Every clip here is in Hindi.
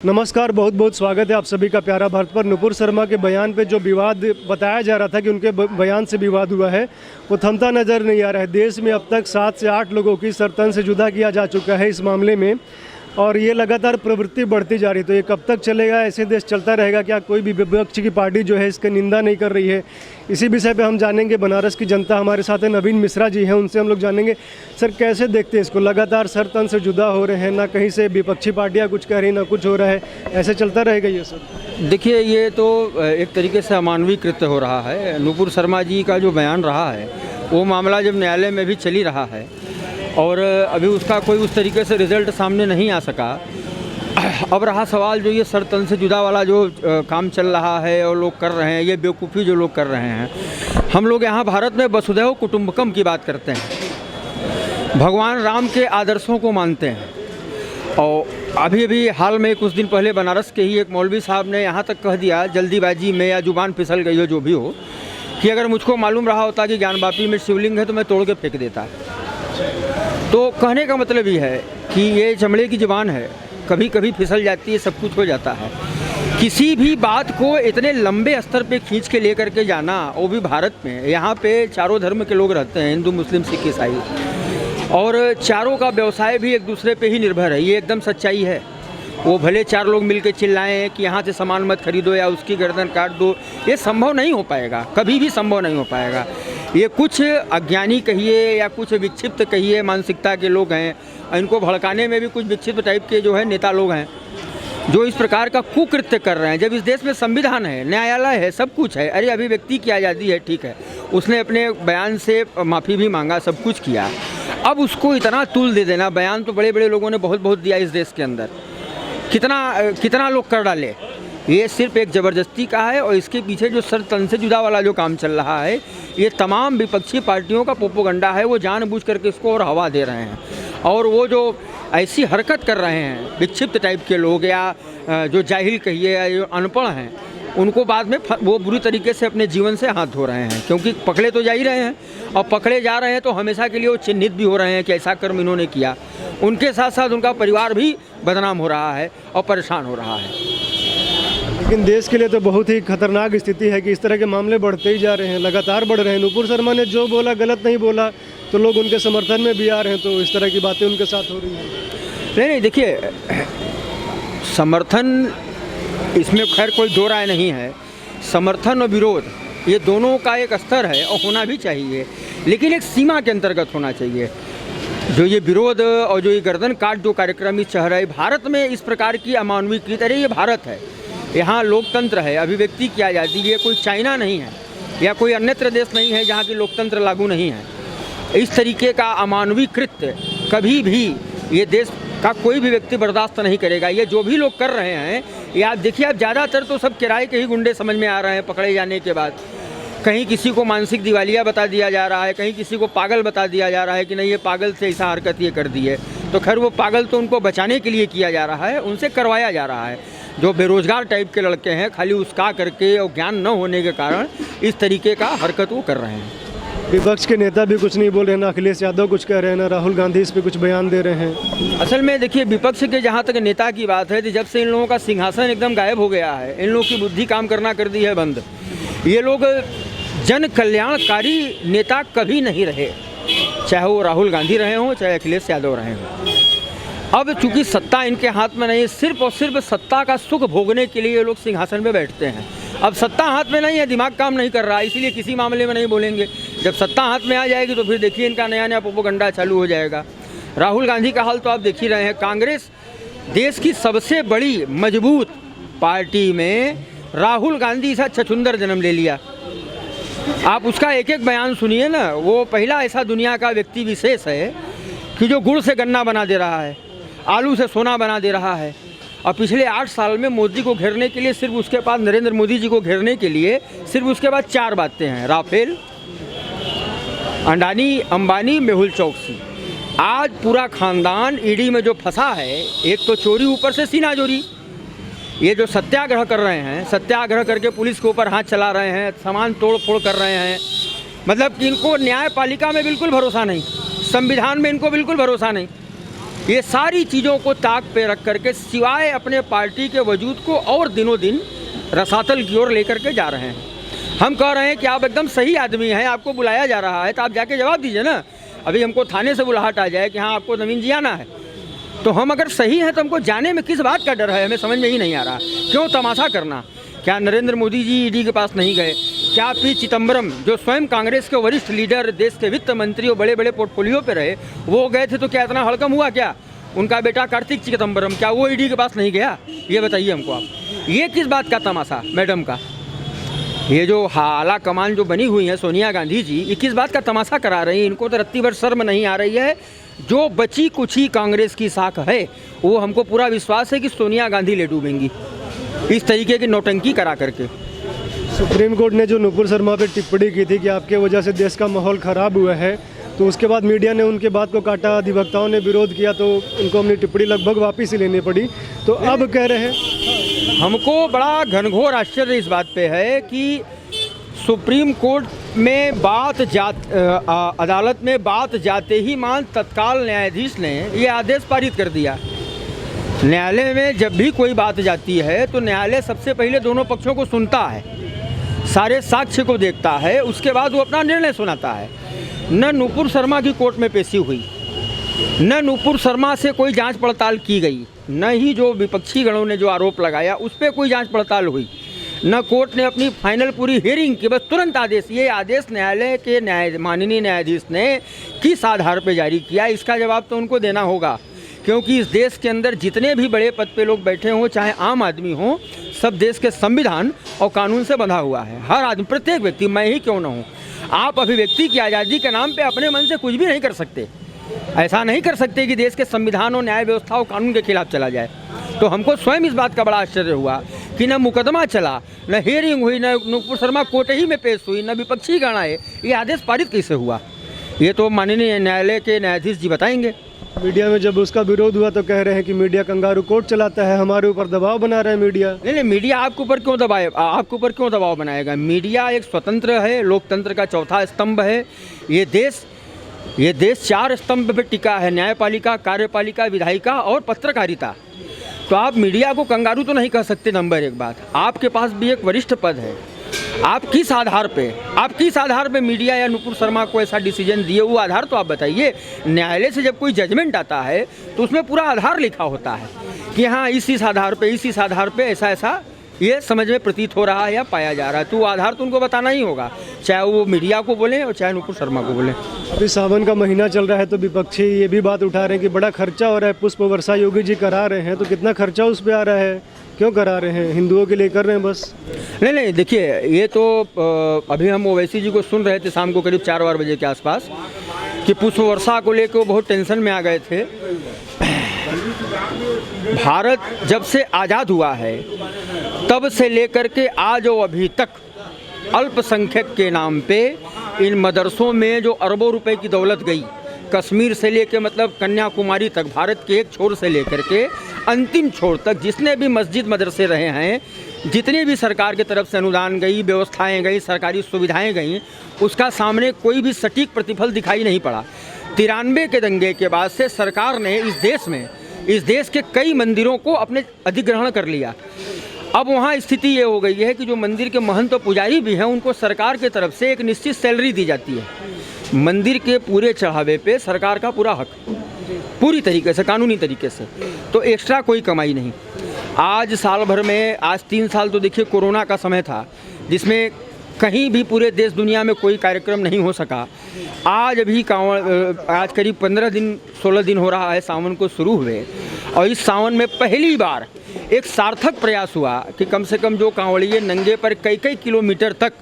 नमस्कार, बहुत बहुत स्वागत है आप सभी का प्यारा भारत पर। नुपुर शर्मा के बयान पे जो विवाद बताया जा रहा था कि उनके बयान से विवाद हुआ है, वो थमता नज़र नहीं आ रहा है। देश में अब तक 7 से 8 लोगों की सरतन से जुदा किया जा चुका है इस मामले में, और ये लगातार प्रवृत्ति बढ़ती जा रही है। तो ये कब तक चलेगा? ऐसे देश चलता रहेगा क्या? कोई भी विपक्ष की पार्टी जो है इसकी निंदा नहीं कर रही है। इसी विषय पे हम जानेंगे। बनारस की जनता हमारे साथ है, नवीन मिश्रा जी हैं, उनसे हम लोग जानेंगे। सर, कैसे देखते हैं इसको? लगातार सर तन से जुदा हो रहे हैं, ना कहीं से विपक्षी पार्टियां कुछ कह रही, ना कुछ हो रहा है। ऐसे चलता रहेगा ये सब? देखिए, ये तो एक तरीके से अमानवीय कृत्य हो रहा है। नुपुर शर्मा जी का जो बयान रहा है, वो मामला जब न्यायालय में भी चली रहा है और अभी उसका कोई उस तरीके से रिज़ल्ट सामने नहीं आ सका। अब रहा सवाल जो ये सर तन से जुदा वाला जो काम चल रहा है और लोग कर रहे हैं, ये बेवकूफ़ी जो लोग कर रहे हैं। हम लोग यहाँ भारत में वसुधैव कुटुंबकम की बात करते हैं, भगवान राम के आदर्शों को मानते हैं। और अभी हाल में कुछ दिन पहले बनारस के ही एक मौलवी साहब ने यहाँ तक कह दिया, जल्दीबाजी में या जुबान फिसल गई हो जो भी हो, कि अगर मुझको मालूम रहा होता कि ज्ञानवापी में शिवलिंग है तो मैं तोड़ के फेंक देता। तो कहने का मतलब ये है कि ये चमड़े की ज़ुबान है, कभी कभी फिसल जाती है, सब कुछ हो जाता है। किसी भी बात को इतने लंबे स्तर पे खींच के लेकर के जाना, वो भी भारत में, यहाँ पे चारों धर्म के लोग रहते हैं, हिंदू मुस्लिम सिख ईसाई, और चारों का व्यवसाय भी एक दूसरे पे ही निर्भर है। ये एकदम सच्चाई है। वो भले 4 लोग मिल के चिल्लाएँ कि यहाँ से सामान मत खरीदो या उसकी गर्दन काट दो, ये संभव नहीं हो पाएगा, कभी भी संभव नहीं हो पाएगा। ये कुछ अज्ञानी कहिए या कुछ विक्षिप्त कहिए मानसिकता के लोग हैं, इनको भड़काने में भी कुछ विक्षिप्त टाइप के जो है नेता लोग हैं, जो इस प्रकार का कुकृत्य कर रहे हैं। जब इस देश में संविधान है, न्यायालय है, सब कुछ है। अरे, अभिव्यक्ति की आज़ादी है, ठीक है, उसने अपने बयान से माफ़ी भी मांगा, सब कुछ किया। अब उसको इतना तूल दे देना, बयान तो बड़े बड़े लोगों ने बहुत बहुत दिया इस देश के अंदर, कितना लोग कर डाले। ये सिर्फ एक ज़बरदस्ती का है, और इसके पीछे जो सर तन से जुदा वाला जो काम चल रहा है, ये तमाम विपक्षी पार्टियों का प्रोपेगेंडा है। वो जानबूझ करके इसको और हवा दे रहे हैं, और वो जो ऐसी हरकत कर रहे हैं विक्षिप्त टाइप के लोग, या जो जाहिल कहिए या जो अनपढ़ हैं, उनको बाद में वो बुरी तरीके से अपने जीवन से हाथ धो रहे हैं, क्योंकि पकड़े तो जा ही रहे हैं, और पकड़े जा रहे हैं तो हमेशा के लिए वो चिन्हित भी हो रहे हैं कि ऐसा कर्म इन्होंने किया। उनके साथ साथ उनका परिवार भी बदनाम हो रहा है और परेशान हो रहा है। लेकिन देश के लिए तो बहुत ही खतरनाक स्थिति है कि इस तरह के मामले बढ़ते ही जा रहे हैं, लगातार बढ़ रहे हैं। नुपुर शर्मा ने जो बोला गलत नहीं बोला, तो लोग उनके समर्थन में भी आ रहे हैं, तो इस तरह की बातें उनके साथ हो रही हैं। नहीं, देखिए, समर्थन इसमें खैर कोई दो राय नहीं है। समर्थन और विरोध, ये दोनों का एक स्तर है और होना भी चाहिए, लेकिन एक सीमा के अंतर्गत होना चाहिए। जो ये विरोध और जो ये गर्दन काट जो कार्यक्रम चल रहा है भारत में, इस प्रकार की अमानवीय कृत्य, अरे ये भारत है, यहाँ लोकतंत्र है, अभिव्यक्ति की आज़ादी। ये कोई चाइना नहीं है या कोई अन्यत्र देश नहीं है जहाँ की लोकतंत्र लागू नहीं है। इस तरीके का अमानवीय कृत्य कभी भी ये देश का कोई भी व्यक्ति बर्दाश्त नहीं करेगा। ये जो भी लोग कर रहे हैं, ये आप देखिए, अब ज़्यादातर तो सब किराए के ही गुंडे समझ में आ रहे हैं पकड़े जाने के बाद। कहीं किसी को मानसिक दिवालिया बता दिया जा रहा है, कहीं किसी को पागल बता दिया जा रहा है कि नहीं, ये पागल से ऐसा हरकत ये कर दी है। तो खैर, वो पागल तो उनको बचाने के लिए किया जा रहा है, उनसे करवाया जा रहा है। जो बेरोजगार टाइप के लड़के हैं, खाली उसका करके और ज्ञान न होने के कारण इस तरीके का हरकत वो कर रहे हैं। विपक्ष के नेता भी कुछ नहीं बोल रहे हैं, ना अखिलेश यादव कुछ कह रहे हैं, ना राहुल गांधी इस पर कुछ बयान दे रहे हैं। असल में देखिए, विपक्ष के जहाँ तक नेता की बात है, तो जब से इन लोगों का सिंहासन एकदम गायब हो गया है, इन लोगों की बुद्धि काम करना कर दी है बंद। ये लोग जन कल्याणकारी नेता कभी नहीं रहे, चाहे वो राहुल गांधी रहे हों, चाहे अखिलेश यादव रहे हों। अब चूंकि सत्ता इनके हाथ में नहीं है, सिर्फ और सिर्फ सत्ता का सुख भोगने के लिए ये लोग सिंहासन में बैठते हैं। अब सत्ता हाथ में नहीं है, दिमाग काम नहीं कर रहा, इसीलिए किसी मामले में नहीं बोलेंगे। जब सत्ता हाथ में आ जाएगी तो फिर देखिए इनका नया नया प्रोपेगेंडा चालू हो जाएगा। राहुल गांधी का हाल तो आप देख ही रहे हैं। कांग्रेस देश की सबसे बड़ी मजबूत पार्टी में राहुल गांधी सा छछुंदर जन्म ले लिया। आप उसका एक एक बयान सुनिए ना। वो पहला ऐसा दुनिया का व्यक्ति विशेष है कि जो गुड़ से गन्ना बना दे रहा है, आलू से सोना बना दे रहा है। और पिछले 8 साल में मोदी को घेरने के लिए, सिर्फ उसके पास नरेंद्र मोदी जी को घेरने के लिए सिर्फ उसके बाद 4 बातें हैं: राफेल, अडानी, अंबानी, मेहुल चौकसी। आज पूरा खानदान ईडी में जो फंसा है, एक तो चोरी, ऊपर से सीना चोरी। ये जो सत्याग्रह कर रहे हैं, सत्याग्रह करके पुलिस के ऊपर हाथ चला रहे हैं, सामान तोड़ फोड़ कर रहे हैं, मतलब कि इनको न्यायपालिका में बिल्कुल भरोसा नहीं, संविधान में इनको बिल्कुल भरोसा नहीं। ये सारी चीज़ों को ताक पे रख करके सिवाय अपने पार्टी के वजूद को और दिनों दिन रसातल की ओर लेकर के जा रहे हैं। हम कह रहे हैं कि आप एकदम सही आदमी हैं, आपको बुलाया जा रहा है तो आप जाके जवाब दीजिए ना। अभी हमको थाने से बुलाहट आ जाए कि हाँ आपको नवीन जी आना है, तो हम अगर सही हैं तो हमको जाने में किस बात का डर है, हमें समझ में ही नहीं आ रहा। क्यों तमाशा करना? क्या नरेंद्र मोदी जी ईडी के पास नहीं गए? क्या पी चिदम्बरम जो स्वयं कांग्रेस के वरिष्ठ लीडर, देश के वित्त मंत्री और बड़े बड़े पोर्टफोलियो पे रहे, वो गए थे तो क्या इतना हड़कम हुआ? क्या उनका बेटा कार्तिक चिदम्बरम क्या वो ईडी के पास नहीं गया? ये बताइए हमको आप, ये किस बात का तमाशा मैडम का? ये जो आला कमान जो बनी हुई है सोनिया गांधी जी, ये किस बात का तमाशा करा रही हैं? इनको तो रत्ती भर शर्म नहीं आ रही है। जो बची कुछ ही कांग्रेस की साख है वो हमको पूरा विश्वास है कि सोनिया गांधी ले डूबेंगी इस तरीके की नौटंकी करा करके। सुप्रीम कोर्ट ने जो नुपुर शर्मा पे टिप्पणी की थी कि आपके वजह से देश का माहौल ख़राब हुआ है, तो उसके बाद मीडिया ने उनके बात को काटा, अधिवक्ताओं ने विरोध किया, तो उनको अपनी टिप्पणी लगभग वापस ही लेनी पड़ी। तो अब कह रहे हैं, हमको बड़ा घनघोर आश्चर्य इस बात पे है कि सुप्रीम कोर्ट में अदालत में बात जाते ही मान तत्काल न्यायाधीश ने ये आदेश पारित कर दिया। न्यायालय में जब भी कोई बात जाती है तो न्यायालय सबसे पहले दोनों पक्षों को सुनता है, सारे साक्ष्य को देखता है, उसके बाद वो अपना निर्णय सुनाता है। न नुपुर शर्मा की कोर्ट में पेशी हुई, न नुपुर शर्मा से कोई जांच पड़ताल की गई, न ही जो विपक्षी गणों ने जो आरोप लगाया उस पर कोई जांच पड़ताल हुई, न कोर्ट ने अपनी फाइनल पूरी हियरिंग की, बस तुरंत आदेश। ये आदेश न्यायालय के माननीय न्यायाधीश ने किस आधार पर जारी किया, इसका जवाब तो उनको देना होगा। क्योंकि इस देश के अंदर जितने भी बड़े पद पे लोग बैठे हों, चाहे आम आदमी हों, सब देश के संविधान और कानून से बंधा हुआ है। हर आदमी, प्रत्येक व्यक्ति, मैं ही क्यों ना हूँ, आप अभिव्यक्ति की आज़ादी के नाम पे अपने मन से कुछ भी नहीं कर सकते। ऐसा नहीं कर सकते कि देश के संविधान और न्याय व्यवस्था और कानून के खिलाफ चला जाए। तो हमको स्वयं इस बात का बड़ा आश्चर्य हुआ कि न मुकदमा चला, न हियरिंग हुई, न नुपुर शर्मा कोर्ट ही में पेश हुई, न विपक्षी गण आए, ये आदेश पारित कैसे हुआ? ये तो माननीय न्यायालय के न्यायाधीश जी बताएंगे। मीडिया में जब उसका विरोध हुआ तो कह रहे हैं कि मीडिया कंगारू कोर्ट चलाता है, हमारे ऊपर दबाव बना रहा है मीडिया। नहीं, मीडिया आपके ऊपर क्यों दबाए? आपके ऊपर क्यों दबाव बनाएगा? मीडिया एक स्वतंत्र है, लोकतंत्र का चौथा स्तंभ है। ये देश 4 स्तंभ पर टिका है, न्यायपालिका, कार्यपालिका, विधायिका और पत्रकारिता। तो आप मीडिया को कंगारू तो नहीं कह सकते। नंबर एक बात, आपके पास भी एक वरिष्ठ पद है, आप किस आधार पे मीडिया या नुपुर शर्मा को ऐसा डिसीजन दिए, वो आधार तो आप बताइए। न्यायालय से जब कोई जजमेंट आता है तो उसमें पूरा आधार लिखा होता है कि हाँ इस आधार पे ऐसा ये समझ में प्रतीत हो रहा है या पाया जा रहा है, तो वो आधार तो उनको बताना ही होगा, चाहे वो मीडिया को बोलें और चाहे नुपुर शर्मा को बोलें। अभी सावन का महीना चल रहा है तो विपक्षी ये भी बात उठा रहे हैं कि बड़ा खर्चा हो रहा है, पुष्प वर्षा योगी जी करा रहे हैं, तो कितना खर्चा उस पर आ रहा है, क्यों करा रहे हैं? हिंदुओं के लिए कर रहे हैं बस? नहीं, देखिए, ये तो अभी हम ओवैसी जी को सुन रहे थे शाम को करीब 4 बजे के आसपास कि पुष्प वर्षा को लेकर वो बहुत टेंशन में आ गए थे। भारत जब से आज़ाद हुआ है तब से लेकर के आज और अभी तक अल्पसंख्यक के नाम पे इन मदरसों में जो अरबों रुपए की दौलत गई, कश्मीर से लेकर मतलब कन्याकुमारी तक, भारत के एक छोर से लेकर के अंतिम छोर तक जितने भी मस्जिद मदरसे रहे हैं, जितने भी सरकार की तरफ से अनुदान गई, व्यवस्थाएं गई, सरकारी सुविधाएं गई, उसका सामने कोई भी सटीक प्रतिफल दिखाई नहीं पड़ा। 93 के दंगे के बाद से सरकार ने इस देश के कई मंदिरों को अपने अधिग्रहण कर लिया। अब वहाँ स्थिति ये हो गई है कि जो मंदिर के महंत और पुजारी भी हैं उनको सरकार की तरफ से एक निश्चित सैलरी दी जाती है। मंदिर के पूरे चढ़ावे पे सरकार का पूरा हक, पूरी तरीके से, कानूनी तरीके से, तो एक्स्ट्रा कोई कमाई नहीं। आज साल भर में, आज 3 साल तो देखिए कोरोना का समय था जिसमें कहीं भी पूरे देश दुनिया में कोई कार्यक्रम नहीं हो सका। आज अभी आज करीब 16 दिन हो रहा है सावन को शुरू हुए, और इस सावन में पहली बार एक सार्थक प्रयास हुआ कि कम से कम जो कांवड़िए नंगे पर कई किलोमीटर तक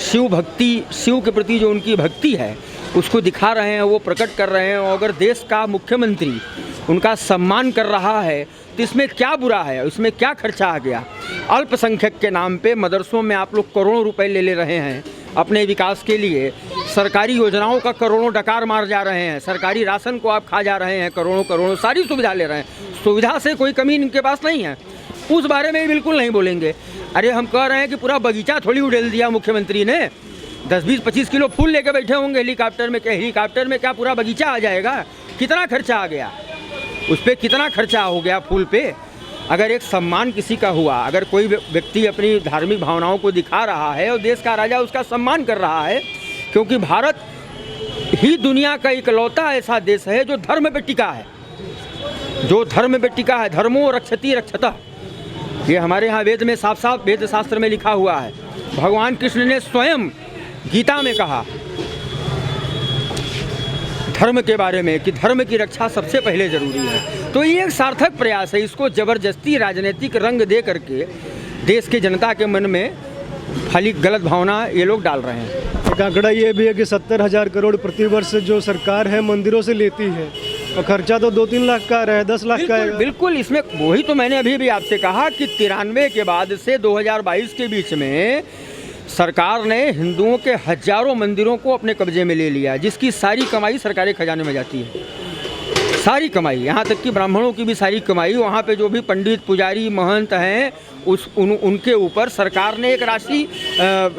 शिव के प्रति जो उनकी भक्ति है उसको दिखा रहे हैं, वो प्रकट कर रहे हैं। और अगर देश का मुख्यमंत्री उनका सम्मान कर रहा है तो इसमें क्या बुरा है, इसमें क्या खर्चा आ गया? अल्पसंख्यक के नाम पे मदरसों में आप लोग करोड़ों रुपए ले रहे हैं अपने विकास के लिए, सरकारी योजनाओं का करोड़ों डकार मार जा रहे हैं, सरकारी राशन को आप खा जा रहे हैं, करोड़ों सारी सुविधा ले रहे हैं, सुविधा से कोई कमी इनके पास नहीं है, उस बारे में बिल्कुल नहीं बोलेंगे। अरे हम कह रहे हैं कि पूरा बगीचा थोड़ी उड़ेल दिया मुख्यमंत्री ने, 10-20-25 किलो फूल लेके बैठे होंगे हेलीकॉप्टर में क्या पूरा बगीचा आ जाएगा? कितना खर्चा आ गया? उस पर कितना खर्चा हो गया फूल पे। अगर एक सम्मान किसी का हुआ, अगर कोई व्यक्ति अपनी धार्मिक भावनाओं को दिखा रहा है और देश का राजा उसका सम्मान कर रहा है, क्योंकि भारत ही दुनिया का इकलौता ऐसा देश है जो धर्म पे टिका है, जो धर्म पे टिका है। धर्मो रक्षति रक्षता, ये हमारे यहाँ वेद में साफ साफ वेद शास्त्र में लिखा हुआ है। भगवान कृष्ण ने स्वयं गीता में कहा धर्म के बारे में कि धर्म की रक्षा सबसे पहले ज़रूरी है। तो ये एक सार्थक प्रयास है, इसको ज़बरदस्ती राजनीतिक रंग दे करके देश के जनता के मन में खाली गलत भावना ये लोग डाल रहे हैं। एक आंकड़ा ये भी है कि 70,000 करोड़ प्रतिवर्ष जो सरकार है मंदिरों से लेती है और खर्चा तो 2-3 लाख का है, 10 लाख का है। बिल्कुल, इसमें वही तो मैंने अभी भी आपसे कहा कि 93 के बाद से 2022 के बीच में सरकार ने हिंदुओं के हजारों मंदिरों को अपने कब्जे में ले लिया, जिसकी सारी कमाई सरकारी खजाने में जाती है। सारी कमाई, यहाँ तक कि ब्राह्मणों की भी सारी कमाई, वहाँ पे जो भी पंडित पुजारी महंत हैं उनके ऊपर सरकार ने एक राशि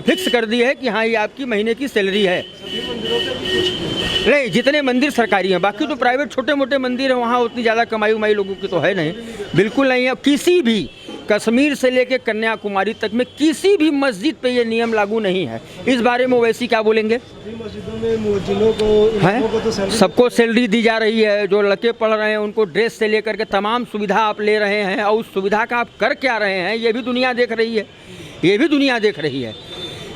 फिक्स कर दी है कि हाँ ये आपकी महीने की सैलरी है। नहीं, जितने मंदिर सरकारी हैं, बाकी तो प्राइवेट छोटे मोटे मंदिर हैं, वहाँ उतनी ज़्यादा कमाई उमाई लोगों की तो है नहीं, बिल्कुल नहीं है। किसी भी कश्मीर से लेकर कन्याकुमारी तक में किसी भी मस्जिद पे ये नियम लागू नहीं है। इस बारे में वैसी क्या बोलेंगे? मस्जिदों में मुअज्जिनों को तो सबको सैलरी दी जा रही है, जो लड़के पढ़ रहे हैं उनको ड्रेस से लेकर के तमाम सुविधा आप ले रहे हैं, और उस सुविधा का आप कर क्या रहे हैं ये भी दुनिया देख रही है। ये भी दुनिया देख रही है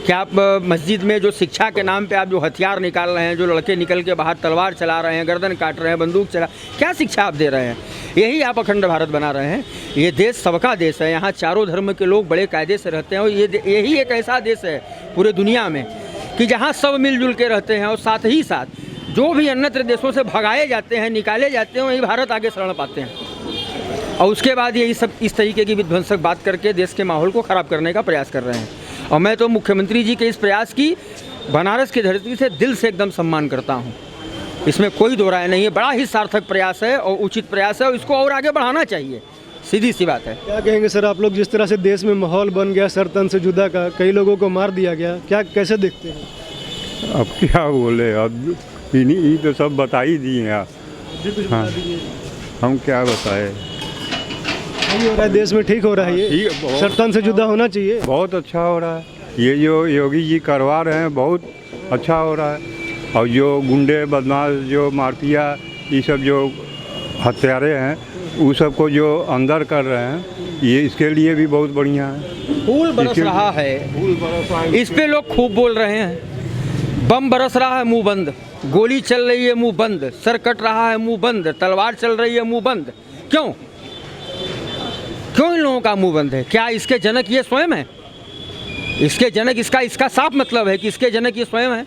कि आप मस्जिद में जो शिक्षा के नाम पे आप जो हथियार निकाल रहे हैं, जो लड़के निकल के बाहर तलवार चला रहे हैं, गर्दन काट रहे हैं, बंदूक चला, क्या शिक्षा आप दे रहे हैं? यही आप अखंड भारत बना रहे हैं। ये देश सबका देश है, यहाँ चारों धर्म के लोग बड़े कायदे से रहते हैं, और यही एक ऐसा देश है पूरे दुनिया में कि जहाँ सब मिलजुल के रहते हैं, और साथ ही साथ जो भी अन्यत्र देशों से भगाए जाते हैं, निकाले जाते हैं, वही भारत आगे शरण पाते हैं। और उसके बाद ये सब इस तरीके की विध्वंसक बात करके देश के माहौल को ख़राब करने का प्रयास कर रहे हैं। और मैं तो मुख्यमंत्री जी के इस प्रयास की बनारस की धरती से दिल से एकदम सम्मान करता हूँ, इसमें कोई दो राय नहीं है। बड़ा ही सार्थक प्रयास है और उचित प्रयास है, और इसको और आगे बढ़ाना चाहिए, सीधी सी बात है। क्या कहेंगे सर आप लोग, जिस तरह से देश में माहौल बन गया सर तन से जुदा का, कई लोगों को मार दिया गया, क्या कैसे देखते हैं? अब क्या बोले, अब इन्हीं तो सब बता ही दिए आप। हाँ, हम क्या बताए? नहीं हो रहा है देश में, ठीक हो रहा है ये, सर तन से जुदा होना चाहिए। बहुत अच्छा हो रहा है, ये जो योगी जी करवा रहे हैं बहुत अच्छा हो रहा है। और जो गुंडे बदमाश जो माफिया ये सब जो हत्यारे हैं वो सबको जो अंदर कर रहे हैं, ये इसके लिए भी बहुत बढ़िया है। फूल बरस रहा है, इस पे लोग खूब बोल रहे हैं। बम बरस रहा है मुंह बंद, गोली चल रही है मुंह बंद, सर कट रहा है मुंह बंद, तलवार चल रही है मुंह बंद। क्यों क्यों इन लोगों का मुंह बंद है? क्या इसके जनक ये स्वयं है? इसके जनक, इसका साफ मतलब है कि इसके जनक ये स्वयं है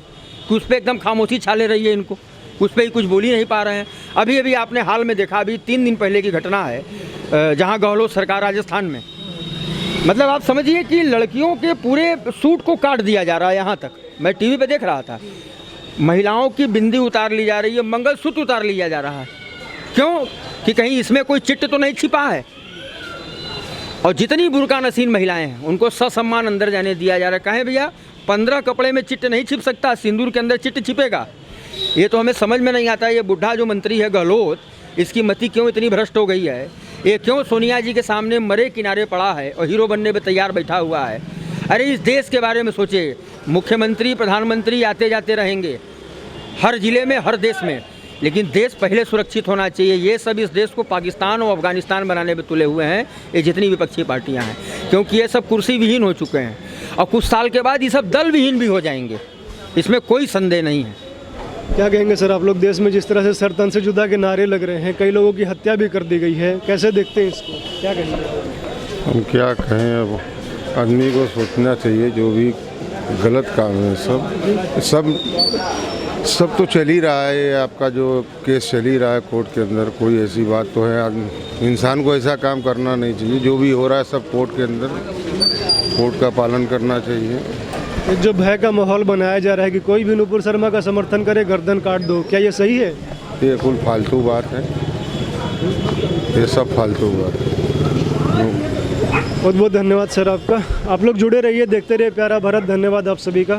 कि उस पर एकदम खामोशी छाले रही है, इनको उस पर ही कुछ बोल ही नहीं पा रहे हैं। अभी अभी आपने हाल में देखा, अभी 3 दिन पहले की घटना है, जहां गहलोत सरकार राजस्थान में, मतलब आप समझिए कि लड़कियों के पूरे सूट को काट दिया जा रहा है। यहाँ तक मैं टीवी पे देख रहा था, महिलाओं की बिंदी उतार ली जा रही है, मंगलसूत्र उतार लिया जा रहा है। क्यों? कि कहीं इसमें कोई चिट्ठ तो नहीं छिपा है। और जितनी बुर्का नसीन महिलाएं हैं उनको ससम्मान अंदर जाने दिया जा रहा है। कहें भैया 15 कपड़े में चिट्ठ नहीं छिप सकता, सिंदूर के अंदर चिट्ठ छिपेगा? ये तो हमें समझ में नहीं आता। ये बुढ़ा जो मंत्री है गहलोत, इसकी मति क्यों इतनी भ्रष्ट हो गई है? ये क्यों सोनिया जी के सामने मरे किनारे पड़ा है और हीरो बनने पे तैयार बैठा हुआ है? अरे इस देश के बारे में सोचे। मुख्यमंत्री प्रधानमंत्री आते जाते रहेंगे हर जिले में, हर देश में, लेकिन देश पहले सुरक्षित होना चाहिए। ये सब इस देश को पाकिस्तान और अफगानिस्तान बनाने में तुले हुए हैं, ये जितनी विपक्षी पार्टियां हैं, क्योंकि ये सब कुर्सी विहीन हो चुके हैं और कुछ साल के बाद ये सब दल विहीन भी हो जाएंगे, इसमें कोई संदेह नहीं है। क्या कहेंगे सर आप लोग, देश में जिस तरह से सर तन से जुदा के नारे लग रहे हैं, कई लोगों की हत्या भी कर दी गई है, कैसे देखते हैं इसको? क्या कहेंगे? हम क्या कहें, अब आदमी को सोचना चाहिए। जो भी गलत काम है सब तो चल ही रहा है। आपका जो केस चल ही रहा है कोर्ट के अंदर, कोई ऐसी बात तो है, इंसान को ऐसा काम करना नहीं चाहिए। जो भी हो रहा है सब कोर्ट के अंदर, कोर्ट का पालन करना चाहिए। जो भय का माहौल बनाया जा रहा है कि कोई भी नुपुर शर्मा का समर्थन करे गर्दन काट दो, क्या ये सही है? ये कुल फालतू बात है, ये सब फालतू बात है। बहुत बहुत धन्यवाद सर आपका। आप लोग जुड़े रहिए, देखते रहिए प्यारा भारत। धन्यवाद आप सभी का।